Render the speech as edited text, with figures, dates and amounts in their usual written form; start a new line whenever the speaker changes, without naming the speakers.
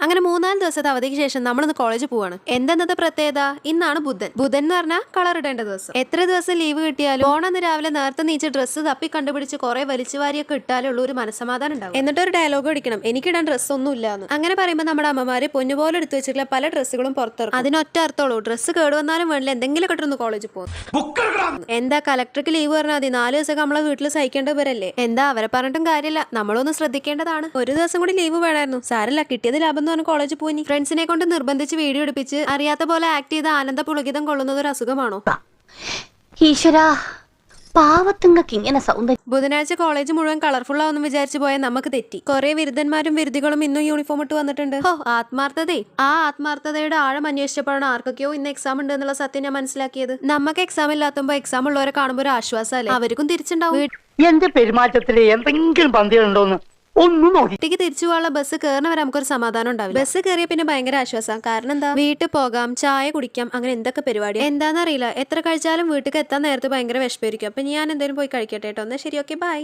അങ്ങനെ 3-4 ദിവസത്തെ അവധിക്ക് ശേഷം നമ്മളിന്ന് കോളേജിൽ പോവാണ്. എന്തെന്നത്തെ പ്രത്യേകത? ഇന്നാണ് ബുധൻ. ബുധൻ എന്ന് പറഞ്ഞാൽ കളർ ഇടേണ്ട ദിവസം. എത്ര ദിവസം ലീവ് കിട്ടിയാലും ഓണമെന്ന് രാവിലെ നേരത്തെ നീച്ച് ഡ്രസ്സ് തപ്പി കണ്ടുപിടിച്ച് കുറെ വലിച്ചുവാരിയൊക്കെ ഇട്ടാലുള്ള ഒരു മനസ്സമാധാനം ഉണ്ടാവും. എന്നിട്ട് ഒരു ഡയലോഗ് അടിക്കണം, എനിക്കിടാൻ ഡ്രസ്സ് ഒന്നും ഇല്ലാന്ന്. അങ്ങനെ പറയുമ്പോൾ നമ്മുടെ അമ്മമാര് പൊന്നുപോലെ എടുത്തു വെച്ചിട്ടുള്ള പല ഡ്രസ്സുകളും പുറത്തിറക്കും. അതിനൊറ്റ അർത്ഥമുള്ളൂ, ഡ്രസ്സ് കേടുവന്നാലും വേണ്ടില്ല എന്തെങ്കിലും ഇട്ടൊന്ന് കോളേജിൽ പോകും. എന്താ കലക്ടർക്ക് ലീവ് പറഞ്ഞാൽ മതി, 4 ദിവസം നമ്മളെ വീട്ടിൽ സഹിക്കേണ്ടവരല്ലേ? എന്താ അവരെ പറഞ്ഞിട്ടും കാര്യമില്ല, നമ്മളൊന്ന് ശ്രദ്ധിക്കേണ്ടതാണ്. ഒരു ദിവസം കൂടി ലീവ് വേണമായിരുന്നു. സാരല്ല, കിട്ടിയത് ലാഭം എന്ന് പറഞ്ഞ് കോളേജിൽ പോയി. ഫ്രണ്ട്സിനെ കൊണ്ട് നിർബന്ധിച്ച് വീഡിയോ എടുപ്പിച്ച് അറിയാത്ത പോലെ ആക്ട് ചെയ്ത് ആനന്ദ പുളകിതം കൊള്ളുന്നത് ഒരു അസുഖമാണോ?
ഈശ്വരാ, പാവത്തുങ്ങൾക്ക് ഇങ്ങനെ സൗന്ദര്യം.
ബുധനാഴ്ച കോളേജ് മുഴുവൻ കളർഫുൾ ആവുമെന്ന് വിചാരിച്ചു പോയാൽ നമുക്ക് തെറ്റി. കുറെ വിരുദ്ധന്മാരും വിരുദ്ധകളും ഇന്നും യൂണിഫോം ഇട്ട് വന്നിട്ടുണ്ട്. ആത്മാർത്ഥതേ, ആ ആത്മാർത്ഥതയുടെ ആഴം അന്വേഷിച്ചപ്പോഴാണ് ആർക്കൊക്കെയോ ഇന്ന് എക്സാം ഉണ്ട് എന്നുള്ള സത്യം ഞാൻ മനസ്സിലാക്കിയത്. നമുക്ക് എക്സാം ഇല്ലാത്തുമ്പോ എക്സാം ഉള്ളവരെ കാണുമ്പോൾ ഒരു ആശ്വാസമല്ലേ? അവർക്കും തിരിച്ചുണ്ടാവും.
എന്റെ പെരുമാറ്റത്തില് എന്തെങ്കിലും പന്തികളുണ്ടോന്ന് ഒന്നും നോക്കി.
വീട്ടിലേക്ക് തിരിച്ചു പോകാനുള്ള ബസ് കയറുന്നവരെ നമുക്കൊരു സമാധാനം ഉണ്ടാവില്ല. ബസ് കയറിയ പിന്നെ ഭയങ്കര ആശ്വാസം. കാരണം എന്താ, വീട്ടിൽ പോകാം, ചായ കുടിക്കാം, അങ്ങനെ എന്തൊക്കെ പരിപാടി. എന്താണെന്നറിയില്ല, എത്ര കഴിച്ചാലും വീട്ടിൽ എത്താൻ നേരത്തെ ഭയങ്കര വിശപ്പായിരിക്കും. അപ്പൊ ഞാൻ എന്തായാലും പോയി കഴിക്കട്ടെ കേട്ടോ. എന്നാ ശരി, ഓക്കെ, ബൈ.